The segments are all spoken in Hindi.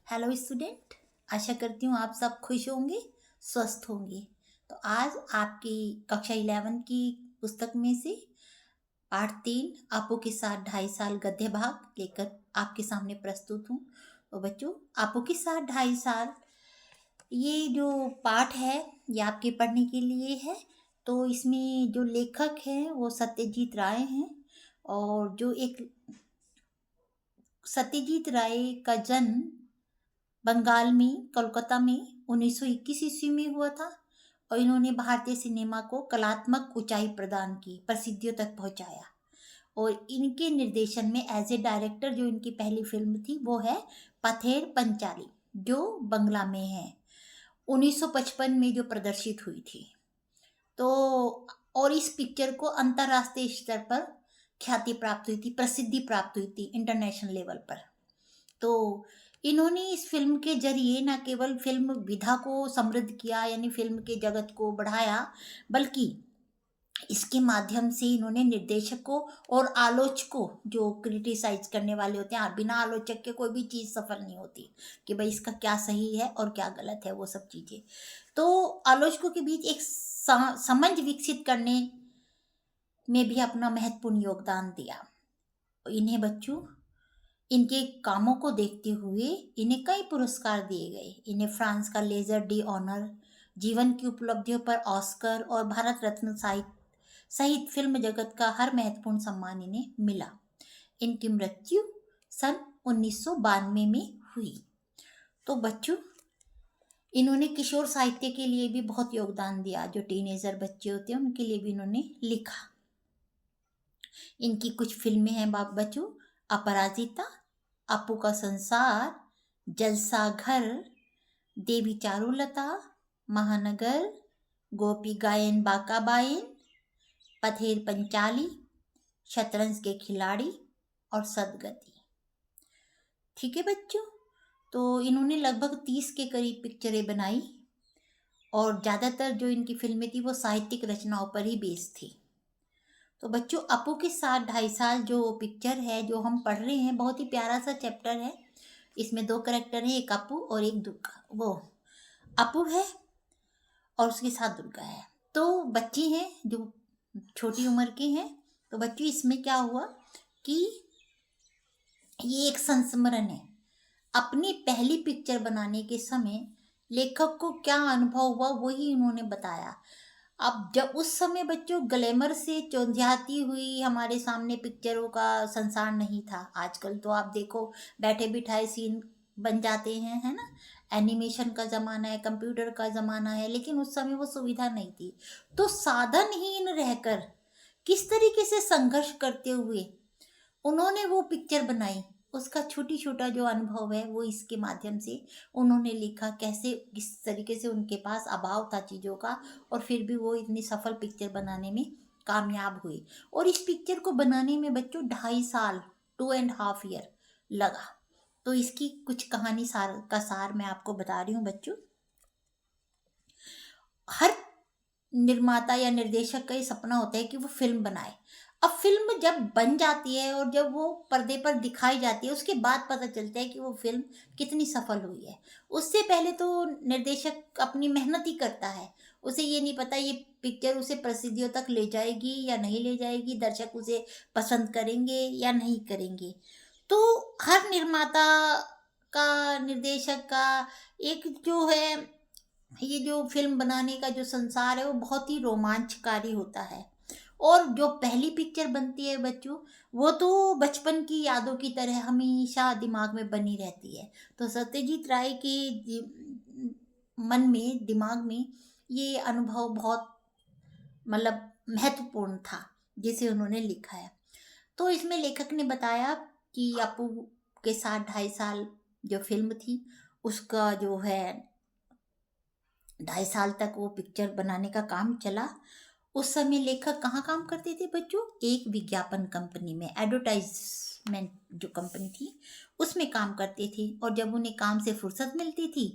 Hello student. आशा करती हूँ आप सब खुश होंगे, स्वस्थ होंगे। तो आज आपकी कक्षा 11 की पुस्तक में से पाठ 3 आपो के साथ 2.5 साल गद्य भाग लेकर आपके सामने प्रस्तुत हूँ। तो बच्चों, आपो के साथ 2.5 साल ये जो पाठ है ये आपके पढ़ने के लिए है। तो इसमें जो लेखक हैं वो सत्यजीत राय हैं। और जो एक सत्यजीत राय का जन्म बंगाल में कोलकाता में 1921 ईस्वी में हुआ था। और इन्होंने भारतीय सिनेमा को कलात्मक ऊंचाई प्रदान की, प्रसिद्धियों तक पहुंचाया। और इनके निर्देशन में एज ए डायरेक्टर जो इनकी पहली फिल्म थी वो है पथेर पंचाली, जो बंगला में है, 1955 में जो प्रदर्शित हुई थी। तो और इस पिक्चर को अंतर्राष्ट्रीय स्तर पर ख्याति प्राप्त हुई थी, प्रसिद्धि प्राप्त हुई थी इंटरनेशनल लेवल पर। तो इन्होंने इस फिल्म के जरिए न केवल फिल्म विधा को समृद्ध किया, यानी फिल्म के जगत को बढ़ाया, बल्कि इसके माध्यम से इन्होंने निर्देशकों और आलोचकों, जो क्रिटिसाइज करने वाले होते हैं, बिना आलोचक के कोई भी चीज़ सफल नहीं होती कि भाई इसका क्या सही है और क्या गलत है, वो सब चीज़ें। तो आलोचकों के बीच एक समझ विकसित करने में भी अपना महत्वपूर्ण योगदान दिया। इन्हें बच्चों, इनके कामों को देखते हुए इन्हें कई पुरस्कार दिए गए। इन्हें फ्रांस का लेजर डी ऑनर, जीवन की उपलब्धियों पर ऑस्कर और भारत रत्न सहित फिल्म जगत का हर महत्वपूर्ण सम्मान इन्हें मिला। इनकी मृत्यु सन 1992 में हुई। तो बच्चों, इन्होंने किशोर साहित्य के लिए भी बहुत योगदान दिया। जो टीनेजर बच्चे होते हैं उनके लिए भी इन्होंने लिखा। इनकी कुछ फिल्में हैं बच्चों: अपराजिता, अपू का संसार, जलसा घर, देवी चारुलता, महानगर, गोपी गायन बाका बायन, पथेर पंचाली, शतरंज के खिलाड़ी और सदगति। ठीक है बच्चों, तो इन्होंने लगभग 30 के करीब पिक्चरें बनाई और ज़्यादातर जो इनकी फिल्में थी वो साहित्यिक रचनाओं पर ही बेस्ड थी। तो बच्चों, अपू के साथ 2.5 साल जो पिक्चर है जो हम पढ़ रहे हैं, बहुत ही प्यारा सा चैप्टर है। इसमें 2 करेक्टर हैं, एक अपू और एक दुर्गा। वो अपू है और उसके साथ दुर्गा है। तो बच्चे हैं जो छोटी उम्र के हैं। तो बच्चों, इसमें क्या हुआ कि ये एक संस्मरण है। अपनी पहली पिक्चर बनाने के समय लेखक को क्या अनुभव हुआ वही उन्होंने बताया। अब जब उस समय बच्चों ग्लैमर से चौंधियाती हुई हमारे सामने पिक्चरों का संसार नहीं था। आजकल तो आप देखो, बैठे बिठाए सीन बन जाते हैं, है ना। एनिमेशन का ज़माना है, कंप्यूटर का ज़माना है, लेकिन उस समय वो सुविधा नहीं थी। तो साधनहीन रहकर किस तरीके से संघर्ष करते हुए उन्होंने वो पिक्चर बनाई, उसका छोटी छोटा जो अनुभव है वो इसके माध्यम से उन्होंने लिखा। कैसे किस तरीके से उनके पास अभाव था चीज़ों का, और फिर भी वो इतनी सफल पिक्चर बनाने में कामयाब हुई। और इस पिक्चर को बनाने में बच्चों 2.5 साल, 2.5 ईयर लगा। तो इसकी कुछ कहानी सार मैं आपको बता रही हूँ बच्चों। हर निर्माता या निर्देशक का ये सपना होता है कि वो फिल्म बनाए। अब फिल्म जब बन जाती है और जब वो पर्दे पर दिखाई जाती है, उसके बाद पता चलता है कि वो फिल्म कितनी सफल हुई है। उससे पहले तो निर्देशक अपनी मेहनत ही करता है। उसे ये नहीं पता ये पिक्चर उसे प्रसिद्धियों तक ले जाएगी या नहीं ले जाएगी, दर्शक उसे पसंद करेंगे या नहीं करेंगे। तो हर निर्माता का, निर्देशक का एक जो है, ये जो फिल्म बनाने का जो संसार है वो बहुत ही रोमांचकारी होता है। और जो पहली पिक्चर बनती है बच्चों, वो तो बचपन की यादों की तरह हमेशा दिमाग में बनी रहती है। तो सत्यजीत राय के मन में, दिमाग में ये अनुभव बहुत मतलब महत्वपूर्ण था जिसे उन्होंने लिखा है। तो इसमें लेखक ने बताया कि अपू के साथ 2.5 साल जो फिल्म थी उसका जो है 2.5 साल तक वो पिक्चर बनाने का काम चला। उस समय लेखक कहाँ काम करते थे बच्चों? एक विज्ञापन कंपनी में, एडवर्टाइजमेंट जो कंपनी थी उसमें काम करते थे। और जब उन्हें काम से फुर्सत मिलती थी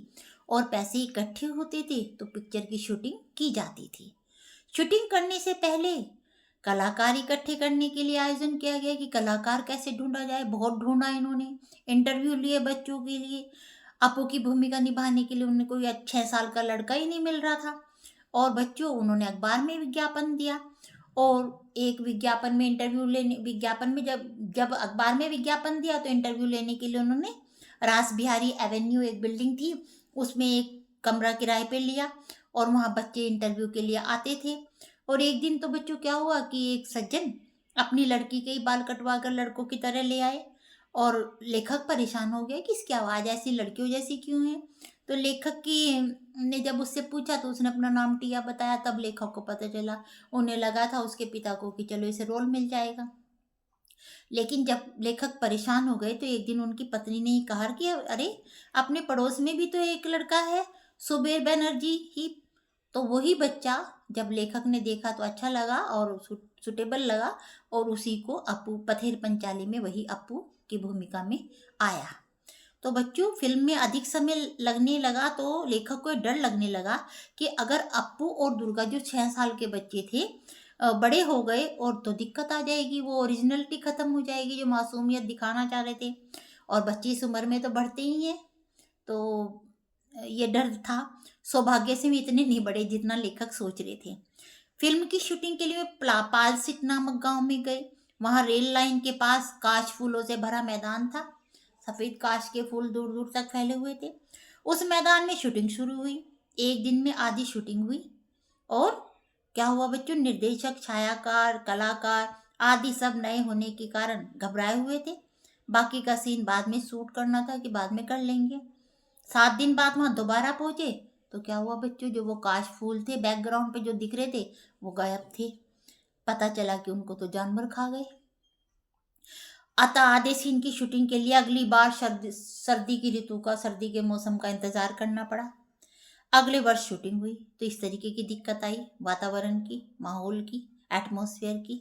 और पैसे इकट्ठे होते थे तो पिक्चर की शूटिंग की जाती थी। शूटिंग करने से पहले कलाकार इकट्ठे करने के लिए आयोजन किया गया कि कलाकार कैसे ढूंढा जाए। बहुत ढूंढा इन्होंने, इंटरव्यू लिए बच्चों के लिए, अपू की भूमिका निभाने के लिए उन्हें कोई 6 साल का लड़का ही नहीं मिल रहा था। और बच्चों, उन्होंने अखबार में विज्ञापन दिया, और एक विज्ञापन में इंटरव्यू लेने, विज्ञापन में जब जब अखबार में विज्ञापन दिया तो इंटरव्यू लेने के लिए उन्होंने रास बिहारी एवेन्यू, एक बिल्डिंग थी, उसमें एक कमरा किराए पे लिया, और वहाँ बच्चे इंटरव्यू के लिए आते थे। और एक दिन तो बच्चों क्या हुआ कि एक सज्जन अपनी लड़की के ही बाल कटवा कर लड़कों की तरह ले आए, और लेखक परेशान हो गया कि इसकी आवाज़ ऐसी लड़कियों जैसी क्यों है। तो लेखक की ने जब उससे पूछा तो उसने अपना नाम टिया बताया, तब लेखक को पता चला। उन्हें लगा था उसके पिता को कि चलो इसे रोल मिल जाएगा। लेकिन जब लेखक परेशान हो गए तो एक दिन उनकी पत्नी ने ही कहा कि अरे, अपने पड़ोस में भी तो एक लड़का है, सुबेर बनर्जी ही। तो वही बच्चा जब लेखक ने देखा तो अच्छा लगा और सुटेबल लगा, और उसी को अपू पथेर पंचाली में वही अपू की भूमिका में आया। तो बच्चों, फिल्म में अधिक समय लगने लगा तो लेखक को डर लगने लगा कि अगर अप्पू और दुर्गा, जो 6 साल के बच्चे थे, बड़े हो गए और तो दिक्कत आ जाएगी, वो ओरिजिनलिटी खत्म हो जाएगी जो मासूमियत दिखाना चाह रहे थे। और बच्चे इस उम्र में तो बढ़ते ही हैं, तो ये डर था। सौभाग्य से भी इतने नहीं बढ़े जितना लेखक सोच रहे थे। फिल्म की शूटिंग के लिए वे पालसिट नामक गांव में गए। वहां रेल लाइन के पास काश फूलों से भरा मैदान था। सफेद काश के फूल दूर दूर तक फैले हुए थे। उस मैदान में शूटिंग शुरू हुई। एक दिन में आधी शूटिंग हुई। और क्या हुआ बच्चों, निर्देशक, छायाकार, कलाकार आदि सब नए होने के कारण घबराए हुए थे। बाकी का सीन बाद में शूट करना था कि बाद में कर लेंगे। 7 दिन बाद वहां दोबारा पहुंचे तो क्या हुआ बच्चों, जो वो काश फूल थे बैकग्राउंड पे जो दिख रहे थे वो गायब थे। पता चला कि उनको तो जानवर खा गए। अतः आधे सीन की शूटिंग के लिए अगली बार सर्दी की ऋतु का, सर्दी के मौसम का इंतजार करना पड़ा। अगले वर्ष शूटिंग हुई तो इस तरीके की दिक्कत आई, वातावरण की, माहौल की, एटमॉस्फेयर की।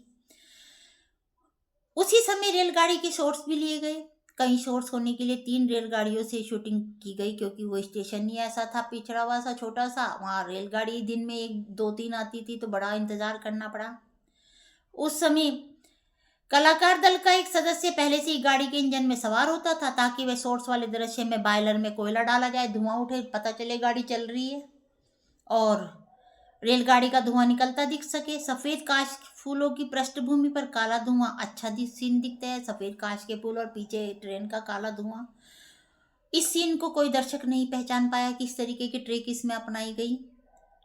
उसी समय रेलगाड़ी के शॉट्स भी लिए गए। कई शॉट्स होने के लिए 3 रेलगाड़ियों से शूटिंग की गई, क्योंकि वो स्टेशन ही ऐसा था, पिछड़ा हुआ सा छोटा सा, वहाँ रेलगाड़ी दिन में 1 2 3 आती थी तो बड़ा इंतजार करना पड़ा। उस समय कलाकार दल का एक सदस्य पहले से ही गाड़ी के इंजन में सवार होता था, ताकि वह शॉट्स वाले दृश्य में बॉयलर में कोयला डाला जाए, धुआं उठे, पता चले गाड़ी चल रही है, और रेलगाड़ी का धुआं निकलता दिख सके। सफेद काश फूलों की पृष्ठभूमि पर काला धुआं अच्छा सीन दिखता है, सफेद काश के फूल और पीछे ट्रेन का काला धुआं। इस सीन को कोई दर्शक नहीं पहचान पाया कि इस तरीके की ट्रिक इसमें अपनाई गई।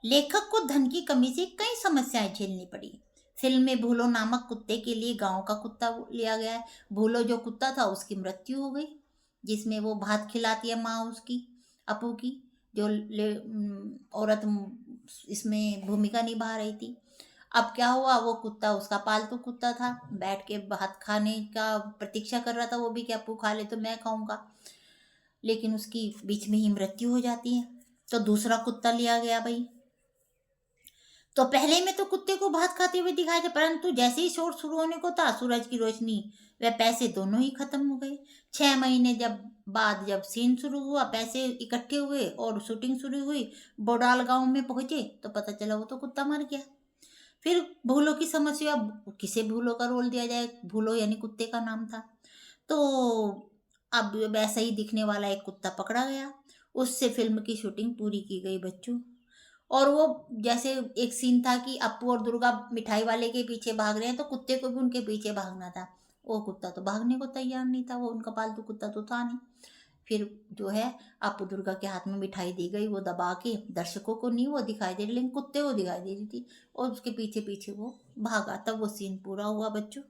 लेखक को धन की कमी से कई समस्याएं झेलनी पड़ी। फिल्म में भूलो नामक कुत्ते के लिए गांव का कुत्ता लिया गया है। भूलो जो कुत्ता था उसकी मृत्यु हो गई, जिसमें वो भात खिलाती है माँ उसकी, अपू की, जो औरत इसमें भूमिका निभा रही थी। अब क्या हुआ, वो कुत्ता उसका पालतू कुत्ता था, बैठ के भात खाने का प्रतीक्षा कर रहा था, वो भी कि अपू खा ले तो मैं खाऊंगा, लेकिन उसकी बीच में ही मृत्यु हो जाती है। तो दूसरा कुत्ता लिया गया भाई। तो पहले में तो कुत्ते को भात खाते हुए दिखाया था, परंतु जैसे ही शोर शुरू होने को था, सूरज की रोशनी व पैसे दोनों ही खत्म हो गए। 6 महीने बाद जब सीन शुरू हुआ, पैसे इकट्ठे हुए और शूटिंग शुरू हुई, बोडाल गांव में पहुंचे तो पता चला वो तो कुत्ता मर गया। फिर भूलो की समस्या, किसे भूलो का रोल दिया जाए, भूलो यानी कुत्ते का नाम था। तो अब वैसा ही दिखने वाला एक कुत्ता पकड़ा गया, उससे फिल्म की शूटिंग पूरी की गई बच्चों। और वो जैसे एक सीन था कि अप्पू और दुर्गा मिठाई वाले के पीछे भाग रहे हैं, तो कुत्ते को भी उनके पीछे भागना था। वो कुत्ता तो भागने को तैयार नहीं था, वो उनका पालतू कुत्ता तो था नहीं। फिर जो है, अप्पू दुर्गा के हाथ में मिठाई दी गई, वो दबा के, दर्शकों को नहीं वो दिखाई दे रही लेकिन कुत्ते को दिखाई दे रही थी, और उसके पीछे पीछे वो भागा, तब वो सीन पूरा हुआ बच्चों।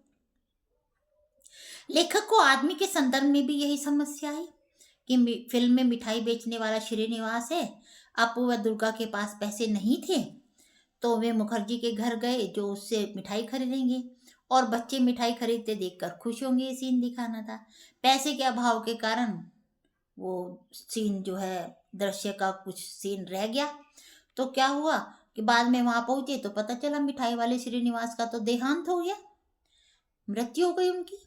लेखक को आदमी के संदर्भ में भी यही समस्या है कि फिल्म में मिठाई बेचने वाला श्रीनिवास है। अपू व दुर्गा के पास पैसे नहीं थे, तो वे मुखर्जी के घर गए जो उससे मिठाई खरीदेंगे, और बच्चे मिठाई खरीदते देखकर खुश होंगे, ये सीन दिखाना था। पैसे के अभाव के कारण वो सीन जो है, दृश्य का कुछ सीन रह गया। तो क्या हुआ कि बाद में वहां पहुंचे तो पता चला मिठाई वाले श्रीनिवास का तो देहांत हो गया, मृत्यु हो गई उनकी।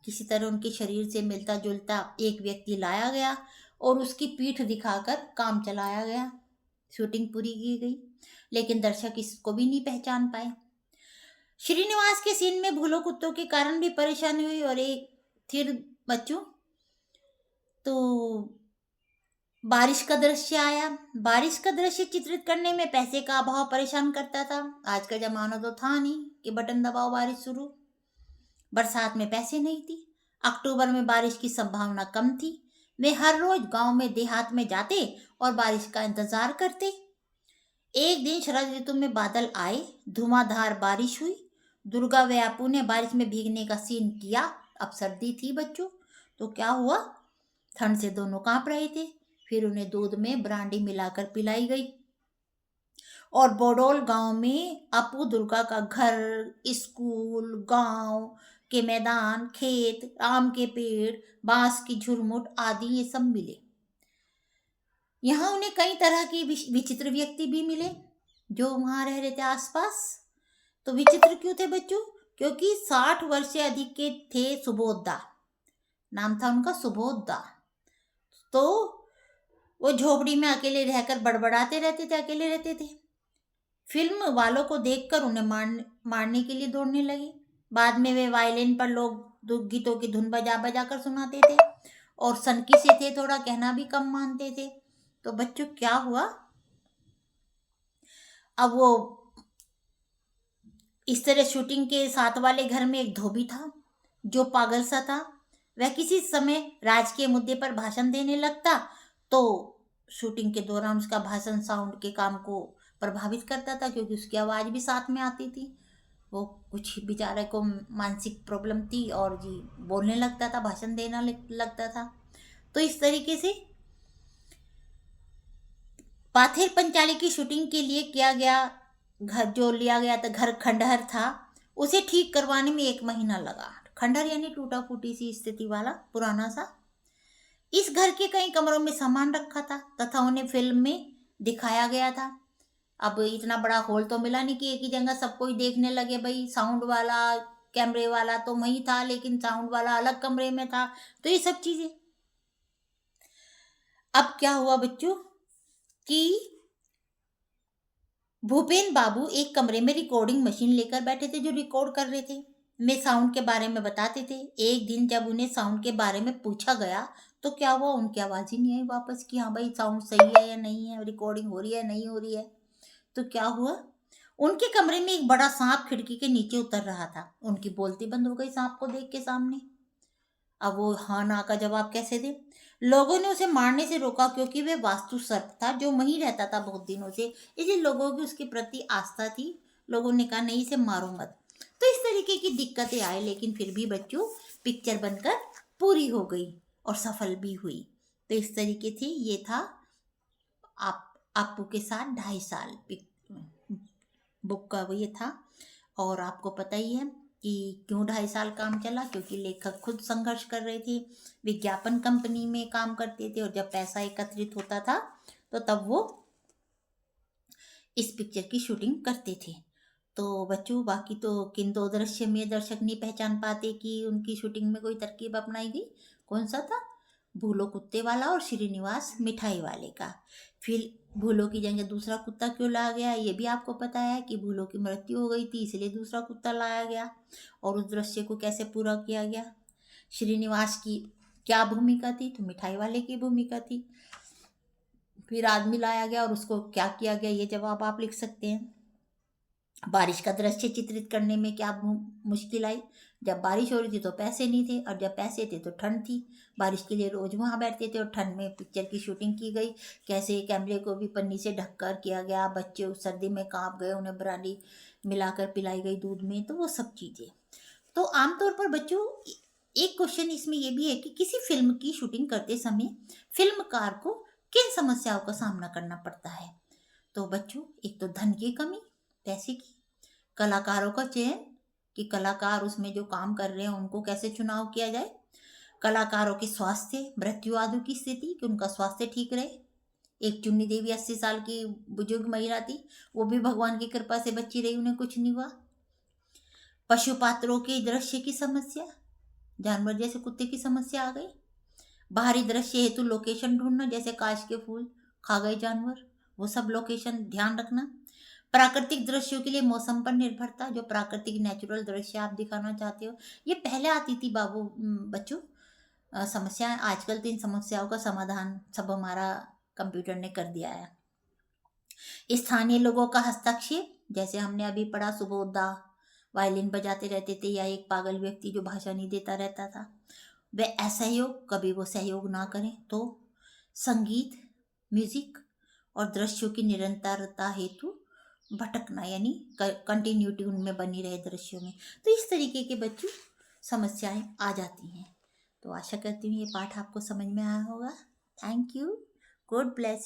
किसी तरह उनके शरीर से मिलता जुलता एक व्यक्ति लाया गया और उसकी पीठ दिखाकर काम चलाया गया, शूटिंग पूरी की गई, लेकिन दर्शक इसको भी नहीं पहचान पाए। श्रीनिवास के सीन में भूलो कुत्तों के कारण भी परेशानी हुई। और एक फिर बच्चों, तो बारिश का दृश्य आया। बारिश का दृश्य चित्रित करने में पैसे का अभाव परेशान करता था। आज का जमाना तो था नहीं कि बटन दबाओ बारिश शुरू। बरसात में पैसे नहीं थी। अक्टूबर में बारिश की संभावना कम थी। वे हर रोज गांव में देहात में जाते और बारिश का इंतजार करते। एक दिन शरद ऋतु में बादल आए, धुआंधार बारिश हुई। दुर्गा व अपू ने बारिश में भीगने का सीन किया। अब सर्दी थी बच्चों, तो क्या हुआ, ठंड से दोनों कांप रहे थे। फिर उन्हें दूध में ब्रांडी मिलाकर पिलाई गई। और बोडोल गांव में अपू दुर्गा का घर, स्कूल, गांव के मैदान, खेत, आम के पेड़, बांस की झुरमुट आदि ये सब मिले। यहाँ उन्हें कई तरह के विचित्र व्यक्ति भी मिले जो वहां रह रहे थे आसपास। तो विचित्र क्यों थे बच्चों? क्योंकि 60 वर्ष से अधिक के थे सुबोधा, नाम था उनका सुबोधा। तो वो झोपड़ी में अकेले रहकर बड़बड़ाते रहते थे, अकेले रहते थे। फिल्म वालों को देखकर उन्हें मारने के लिए दौड़ने लगे। बाद में वे वायलिन पर लोग गीतों की धुन बजा बजा कर सुनाते थे और सनकी से थे, थोड़ा कहना भी कम मानते थे। तो बच्चों क्या हुआ, अब वो इस तरह शूटिंग के साथ वाले घर में एक धोबी था जो पागल सा था। वह किसी समय राजकीय मुद्दे पर भाषण देने लगता तो शूटिंग के दौरान उसका भाषण साउंड के काम को प्रभावित करता था, क्योंकि उसकी आवाज़ भी साथ में आती थी। वो कुछ बेचारे को मानसिक प्रॉब्लम थी और जी बोलने लगता था, भाषण देना लगता था। तो इस तरीके से पाथेर पंचाली की शूटिंग के लिए किया गया घर, जो लिया गया था घर, खंडहर था, उसे ठीक करवाने में 1 महीना लगा। खंडहर यानी टूटा फूटी सी स्थिति वाला पुराना सा। इस घर के कई कमरों में सामान रखा था तथा उन्हें फिल्म में दिखाया गया था। अब इतना बड़ा हॉल तो मिला नहीं कि एक ही जगह सब कोई देखने लगे। भाई साउंड वाला, कैमरे वाला तो वही था, लेकिन साउंड वाला अलग कमरे में था। तो ये सब चीजें। अब क्या हुआ बच्चों कि भूपेन बाबू एक कमरे में रिकॉर्डिंग मशीन लेकर बैठे थे जो रिकॉर्ड कर रहे थे। वे साउंड के बारे में बताते थे। एक दिन जब उन्हें साउंड के बारे में पूछा गया तो क्या हुआ, उनकी आवाज़ ही नहीं आई वापस कि हाँ भाई साउंड सही है या नहीं है, रिकॉर्डिंग हो रही है नहीं हो रही है। तो क्या हुआ, उनके कमरे में एक बड़ा सांप खिड़की के नीचे उतर रहा था। उनकी बोलती बंद हो गई सांप को देख के सामने। अब वो हाँ ना का जवाब कैसे दे। लोगों ने उसे मारने से रोका क्योंकि वे वास्तु सर्प था जो वहीं रहता था बहुत दिनों से, इसलिए लोगों की उसके प्रति आस्था थी। लोगों ने कहा नहीं इसे मारो मत। तो इस तरीके की दिक्कतें आए, लेकिन फिर भी बच्चों पिक्चर बनकर पूरी हो गई और सफल भी हुई। तो इस तरीके से ये था आप आपू के साथ 2.5 साल बुक का ये था। और आपको पता ही है कि क्यों 2.5 साल काम चला, क्योंकि लेखक खुद संघर्ष कर रहे थे, विज्ञापन कंपनी में काम करते थे और जब पैसा एकत्रित होता था तो तब वो इस पिक्चर की शूटिंग करते थे। तो बच्चों बाकी तो किन 2 दृश्य में दर्शक नहीं पहचान पाते कि उनकी शूटिंग में कोई तरकीब अपनाई गई। कौन सा था, भूलो कुत्ते वाला और श्रीनिवास मिठाई वाले का। फिर भूलो की जगह दूसरा कुत्ता क्यों लाया गया, ये भी आपको पता है कि भूलो की मृत्यु हो गई थी इसलिए दूसरा कुत्ता लाया गया। और उस दृश्य को कैसे पूरा किया गया, श्रीनिवास की क्या भूमिका थी, तो मिठाई वाले की भूमिका थी। फिर आदमी लाया गया और उसको क्या किया गया, ये जवाब आप लिख सकते हैं। बारिश का दृश्य चित्रित करने में क्या मुश्किल आई, जब बारिश हो रही थी तो पैसे नहीं थे और जब पैसे थे तो ठंड थी। बारिश के लिए रोज वहां बैठते थे और ठंड में पिक्चर की शूटिंग की गई। कैसे कैमरे को भी पन्नी से ढककर किया गया, बच्चे उस सर्दी में कांप गए, उन्हें ब्रांडी मिलाकर पिलाई गई दूध में, तो वो सब चीजें। तो आमतौर पर बच्चों एक क्वेश्चन इसमें यह भी है कि किसी फिल्म की शूटिंग करते समय फिल्मकार को किन समस्याओं का सामना करना पड़ता है। तो बच्चों एक तो धन की कमी, पैसे की, कलाकारों का चयन कि कलाकार उसमें जो काम कर रहे हैं उनको कैसे चुनाव किया जाए, कलाकारों के स्वास्थ्य, मृत्यु आदि की स्थिति कि उनका स्वास्थ्य ठीक रहे। एक चुन्नी देवी 80 साल की बुजुर्ग महिला थी, वो भी भगवान की कृपा से बची रही, उन्हें कुछ नहीं हुआ। पशु पात्रों के दृश्य की समस्या, जानवर जैसे कुत्ते की समस्या आ गई। बाहरी दृश्य हेतु लोकेशन ढूंढना, जैसे काश के फूल खा गए जानवर, वो सब लोकेशन ध्यान रखना। प्राकृतिक दृश्यों के लिए मौसम पर निर्भरता, जो प्राकृतिक नेचुरल दृश्य आप दिखाना चाहते हो, ये पहले आती थी बच्चों समस्याएं। आजकल तो इन समस्याओं का समाधान सब हमारा कंप्यूटर ने कर दिया है। स्थानीय लोगों का हस्तक्षेप, जैसे हमने अभी पढ़ा, सुबोधा वायलिन बजाते रहते थे, या एक पागल व्यक्ति जो भाषा नहीं देता रहता था। वे असहयोग, कभी वो सहयोग ना करें तो संगीत, म्यूजिक और दृश्यों की निरंतरता हेतु भटकना, यानी कंटिन्यूटी उनमें बनी रहे दृश्यों में। तो इस तरीके के बच्चों समस्याएं आ जाती हैं। तो आशा करती हूँ ये पाठ आपको समझ में आया होगा। Thank you. God bless you.